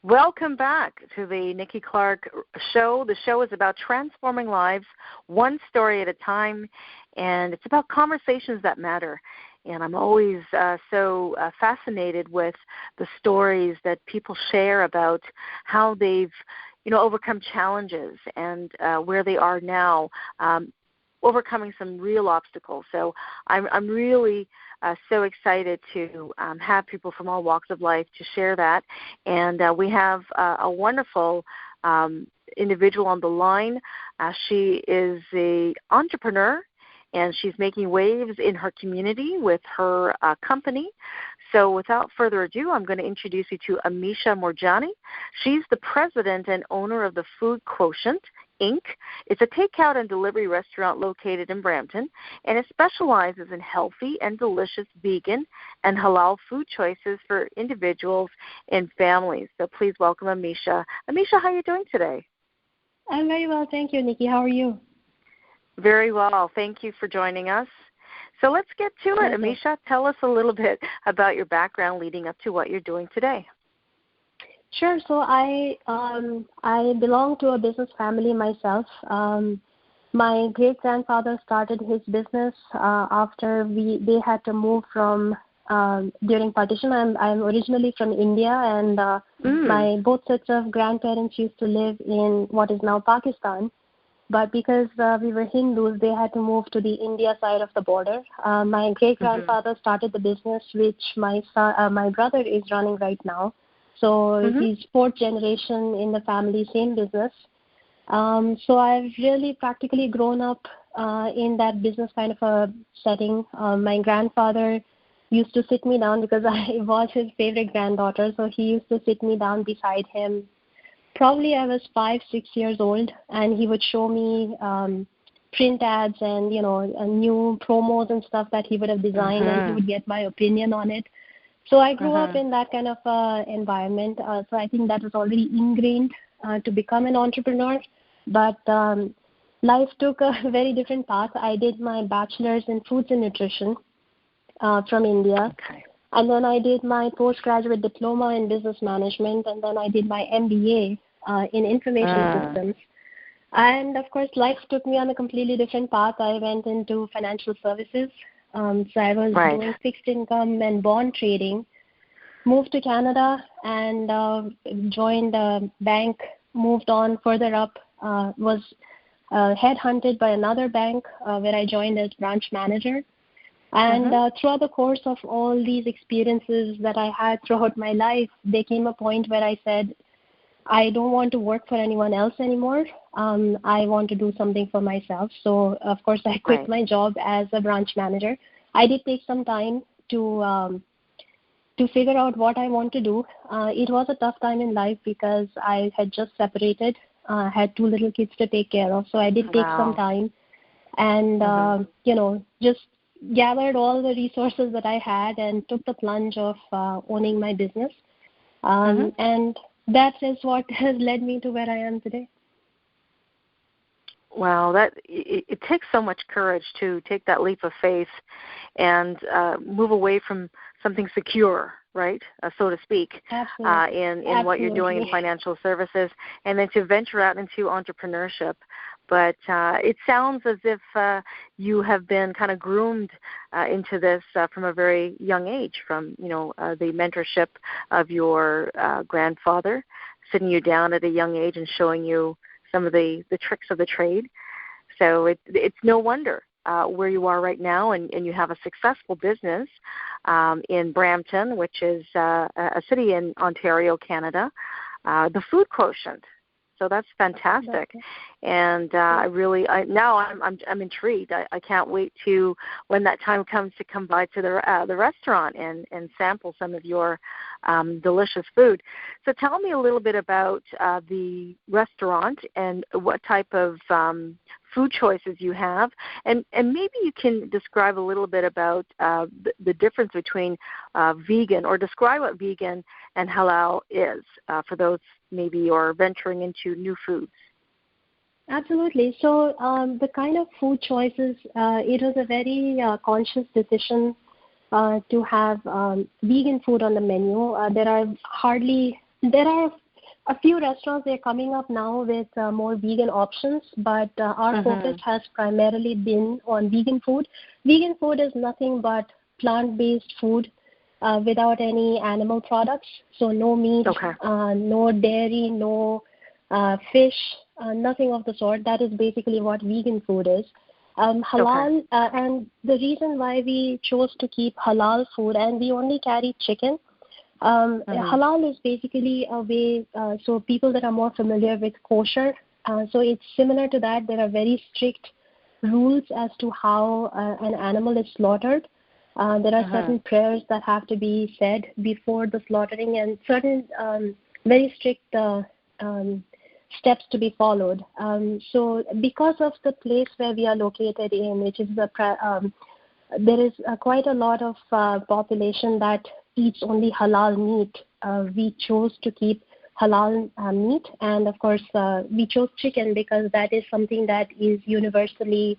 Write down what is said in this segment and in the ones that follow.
Welcome back to the Nikki Clarke Show. The show is about transforming lives one story at a time, and it's about conversations that matter. And I'm always so fascinated with the stories that people share about how they've, overcome challenges and where they are now, overcoming some real obstacles. So I'm really so excited to have people from all walks of life to share that. And we have a wonderful individual on the line. She is an entrepreneur, and she's making waves in her community with her company. So without further ado, I'm going to introduce you to Amisha Moorjani. She's the president and owner of the Food Quotient Inc. It's a takeout and delivery restaurant located in Brampton, and it specializes in healthy and delicious vegan and halal food choices for individuals and families. So please welcome Amisha. Amisha, how are you doing today? I'm very well, thank you, Nikki. How are you? Very well. Thank you for joining us. So let's get to it. Amisha, tell us a little bit about your background leading up to what you're doing today. Sure. So I belong to a business family myself. My great-grandfather started his business after they had to move from during partition. I'm originally from India, and my both sets of grandparents used to live in what is now Pakistan. But because we were Hindus, they had to move to the India side of the border. My great-grandfather started the business, which my brother is running right now. So he's fourth generation in the family, same business. So I've really practically grown up in that business kind of a setting. My grandfather used to sit me down because I was his favorite granddaughter. So he used to sit me down beside him. Probably I was 5-6 years old, and he would show me print ads and, new promos and stuff that he would have designed, and he would get my opinion on it. So I grew up in that kind of environment. So I think that was already ingrained to become an entrepreneur. But life took a very different path. I did my bachelor's in foods and nutrition from India. Okay. And then I did my Post Graduate Diploma in business management, and then I did my MBA in information systems. And, of course, life took me on a completely different path. I went into financial services. So I was doing fixed income and bond trading, moved to Canada and joined a bank, moved on further up, was headhunted by another bank where I joined as branch manager. And throughout the course of all these experiences that I had throughout my life, there came a point where I said, I don't want to work for anyone else anymore. I want to do something for myself. So, of course, I quit my job as a branch manager. I did take some time to figure out what I want to do. It was a tough time in life because I had just separated, had 2 little kids to take care of. So I did take some time and, just gathered all the resources that I had and took the plunge of owning my business. And that is what has led me to where I am today. Wow, it takes so much courage to take that leap of faith and move away from something secure, right, so to speak, in what you're doing in financial services, and then to venture out into entrepreneurship. But it sounds as if you have been kind of groomed into this from a very young age, from the mentorship of your grandfather, sitting you down at a young age and showing you some of the tricks of the trade. So it's no wonder where you are right now, and you have a successful business in Brampton, which is a city in Ontario, Canada, the Food Quotient. So that's fantastic, and now I'm intrigued. I can't wait to when that time comes to come by to the restaurant and sample some of your delicious food. So tell me a little bit about the restaurant and what type of food choices you have, and maybe you can describe a little bit about the difference between vegan, or describe what vegan and halal is for those maybe you're venturing into new foods. Absolutely. So the kind of food choices, it was a very conscious decision to have vegan food on the menu. There are a few restaurants, they're coming up now with more vegan options, but our focus has primarily been on vegan food. Vegan food is nothing but plant-based food without any animal products. So no meat, no dairy, no fish, nothing of the sort. That is basically what vegan food is. Halal, and the reason why we chose to keep halal food, and we only carry chicken. Halal is basically a way, so people that are more familiar with kosher, so it's similar to that. There are very strict rules as to how an animal is slaughtered. There are certain prayers that have to be said before the slaughtering, and certain very strict steps to be followed. So because of the place where we are located in, which is there is quite a lot of population that eats only halal meat. We chose to keep halal meat, and of course we chose chicken because that is something that is universally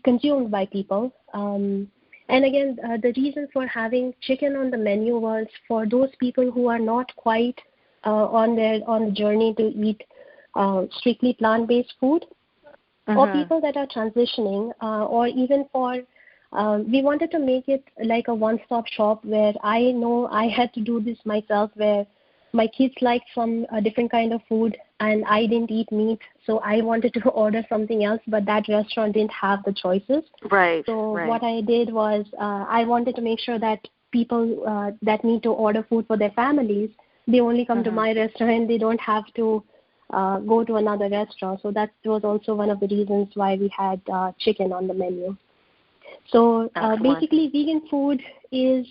consumed by people. And again, the reason for having chicken on the menu was for those people who are not quite on the journey to eat strictly plant-based food, or people that are transitioning, or even for we wanted to make it like a one-stop shop where I know I had to do this myself, where my kids liked some different kind of food and I didn't eat meat, so I wanted to order something else, but that restaurant didn't have the choices. Right. So what I did was I wanted to make sure that people that need to order food for their families, they only come to my restaurant. They don't have to go to another restaurant. So that was also one of the reasons why we had chicken on the menu. So basically, vegan food is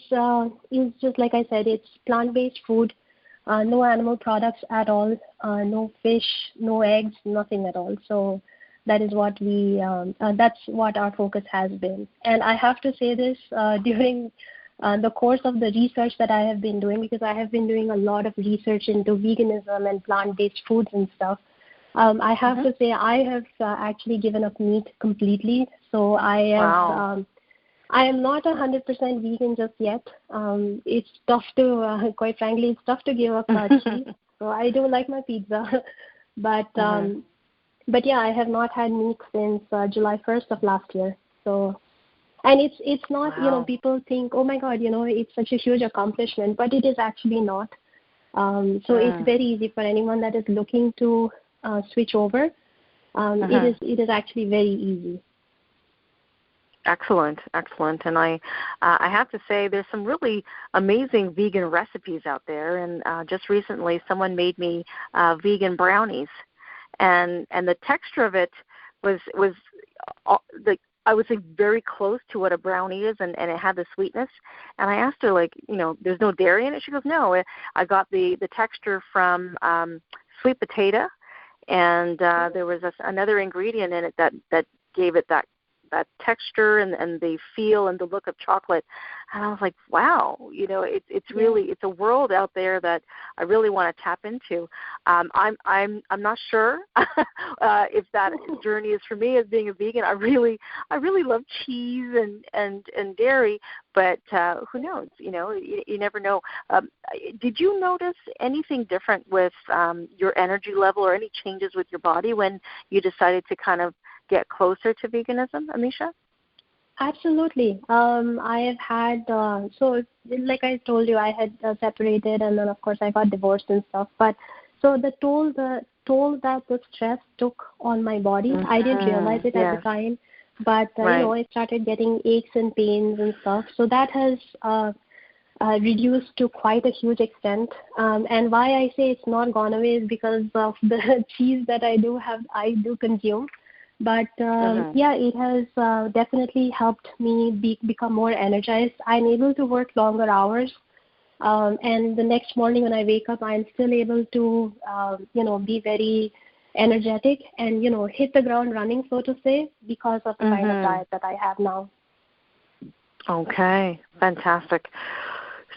just like I said. It's plant-based food, no animal products at all, no fish, no eggs, nothing at all. So that is what that's what our focus has been. And I have to say this during the course of the research that I have been doing, because I have been doing a lot of research into veganism and plant-based foods and stuff. I have to say I have actually given up meat completely. So I am not 100% vegan just yet. It's tough to, quite frankly, it's tough to give up cheese. So I do like my pizza, but yeah, I have not had meat since July 1st of last year. So, and it's not, people think, oh my God, it's such a huge accomplishment, but it is actually not. So it's very easy for anyone that is looking to switch over. It is actually very easy. Excellent. And I have to say there's some really amazing vegan recipes out there. And just recently someone made me vegan brownies. And the texture of it was I would say very close to what a brownie is, and it had the sweetness. And I asked her, there's no dairy in it? She goes, no. I got the texture from sweet potato, and there was another ingredient in it that gave it that texture and the feel and the look of chocolate. And I was like, wow, it's really, it's a world out there that I really want to tap into. I'm not sure if that journey is for me as being a vegan. I really love cheese and dairy, but who knows? You never know. Did you notice anything different with your energy level or any changes with your body when you decided to kind of get closer to veganism, Amisha? Absolutely. I have had, so like I told you, I had separated, and then of course I got divorced and stuff. But so the toll that the stress took on my body, I didn't realize it at the time. But, I started getting aches and pains and stuff. So that has reduced to quite a huge extent. And why I say it's not gone away is because of the cheese that I do consume. But it has definitely helped me become more energized. I'm able to work longer hours, and the next morning when I wake up, I'm still able to, be very energetic and hit the ground running, so to say, because of the kind of diet that I have now. Okay, fantastic.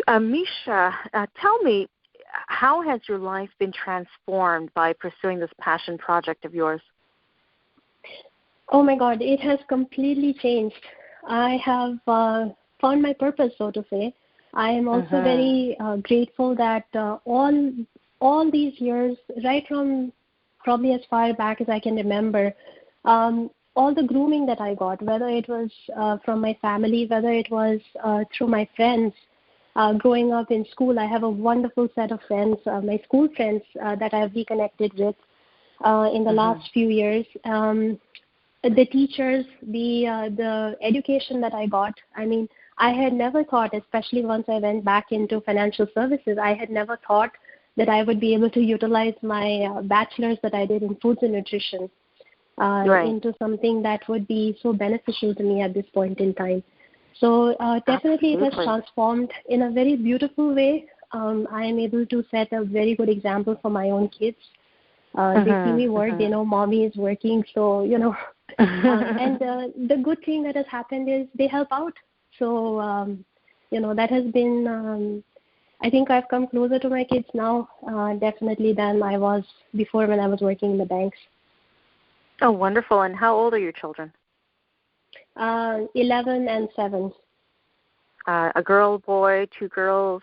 Amisha, tell me, how has your life been transformed by pursuing this passion project of yours? Oh my God, it has completely changed. I have found my purpose, so to say. I am also very grateful that all all these years, right from probably as far back as I can remember, all the grooming that I got, whether it was from my family, whether it was through my friends, growing up in school, I have a wonderful set of friends, my school friends that I've reconnected with in the last few years. The teachers, the education that I got, I mean, I had never thought, especially once I went back into financial services, I had never thought that I would be able to utilize my bachelor's that I did in foods and nutrition into something that would be so beneficial to me at this point in time. So definitely it has transformed in a very beautiful way. I am able to set a very good example for my own kids. They see me work, they know mommy is working, so, you know. And the good thing that has happened is they help out. So, you know, that has been, I think I've come closer to my kids now, definitely than I was before when I was working in the banks. Oh, wonderful. And how old are your children? 11 and 7. A girl, boy, 2 girls?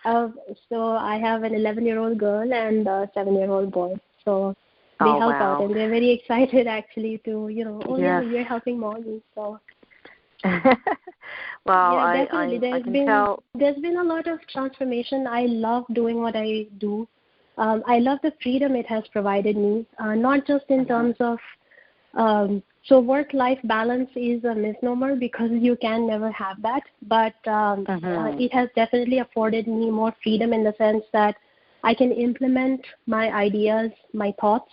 So I have an 11-year-old girl and a 7-year-old boy. So they help out, and they're very excited actually to, you know, yeah, you're helping mommy. So. Well, yeah, definitely. I can tell. There's been a lot of transformation. I love doing what I do. I love the freedom it has provided me, not just in terms of so work-life balance is a misnomer because you can never have that, but it has definitely afforded me more freedom in the sense that I can implement my ideas, my thoughts,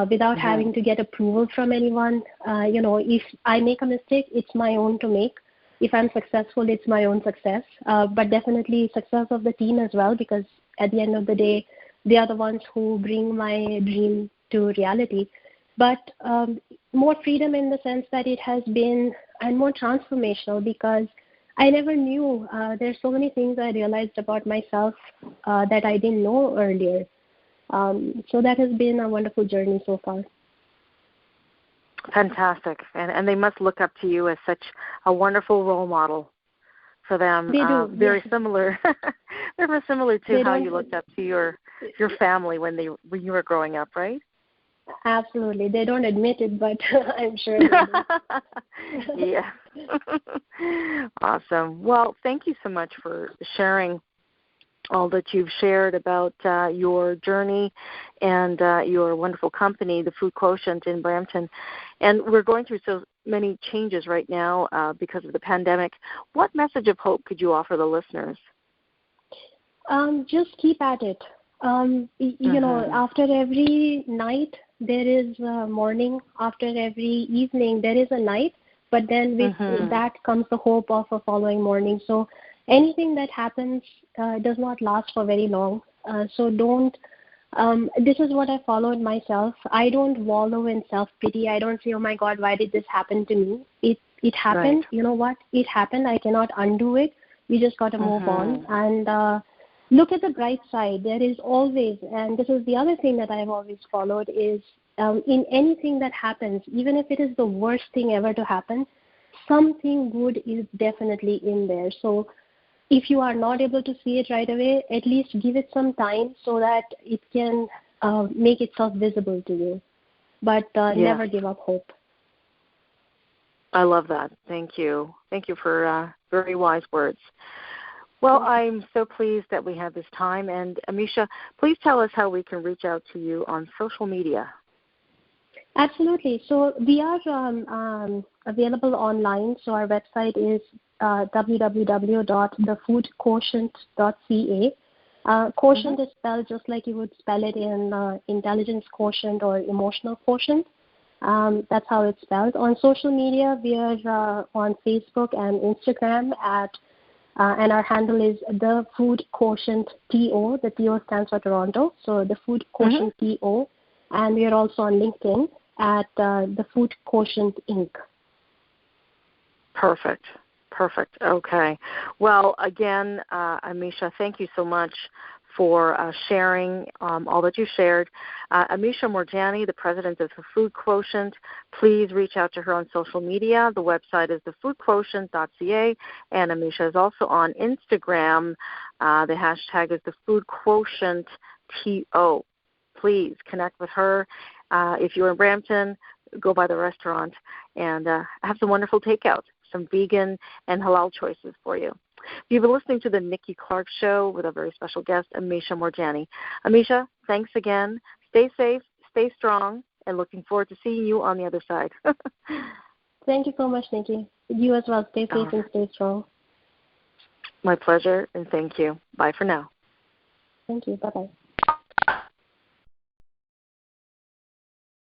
without having to get approval from anyone. You know, if I make a mistake, it's my own to make. If I'm successful, it's my own success, but definitely success of the team as well, because at the end of the day, they are the ones who bring my dream to reality. But more freedom in the sense that it has been, and more transformational, because I never knew. There's so many things I realized about myself that I didn't know earlier. So that has been a wonderful journey so far. Fantastic. And they must look up to you as such a wonderful role model for them. They do. Very similar. Very similar to how you looked up to your family when you were growing up, right? Absolutely. They don't admit it, but I'm sure they do. Yeah. Awesome. Well, thank you so much for sharing all that you've shared about your journey and your wonderful company, the Food Quotient in Brampton. And we're going through so many changes right now because of the pandemic. What message of hope could you offer the listeners? Just keep at it. You know, after every night, there is a morning. After every evening, there is a night. But then with that comes the hope of a following morning. So anything that happens does not last for very long. So don't, this is what I followed myself. I don't wallow in self-pity. I don't say, oh my God, why did this happen to me? It happened. Right. You know what? It happened. I cannot undo it. You just got to move on. And look at the bright side. There is always, and this is the other thing that I've always followed, is in anything that happens, even if it is the worst thing ever to happen, something good is definitely in there. So if you are not able to see it right away, at least give it some time so that it can make itself visible to you. But never give up hope. I love that. Thank you. Thank you for very wise words. Well, I'm so pleased that we had this time. And Amisha, please tell us how we can reach out to you on social media. Absolutely. So we are available online. So our website is www.thefoodquotient.ca. Quotient is spelled just like you would spell it in intelligence quotient or emotional quotient. That's how it's spelled. On social media, we are on Facebook and Instagram and our handle is the Food Quotient TO. The TO stands for Toronto, so the Food Quotient TO. And we are also on LinkedIn at the Food Quotient Inc. Perfect. Okay. Well, again, Amisha, thank you so much for sharing all that you shared. Amisha Moorjani, the president of the Food Quotient, please reach out to her on social media. The website is thefoodquotient.ca, and Amisha is also on Instagram. The hashtag is the Food Quotient TO. Please connect with her. If you're in Brampton, go by the restaurant and have some wonderful takeout, some vegan and halal choices for you. You've been listening to the Nikki Clarke Show with a very special guest, Amisha Moorjani. Amisha, thanks again. Stay safe, stay strong, and looking forward to seeing you on the other side. Thank you so much, Nikki. You as well. Stay safe and stay strong. My pleasure, and thank you. Bye for now. Thank you. Bye-bye.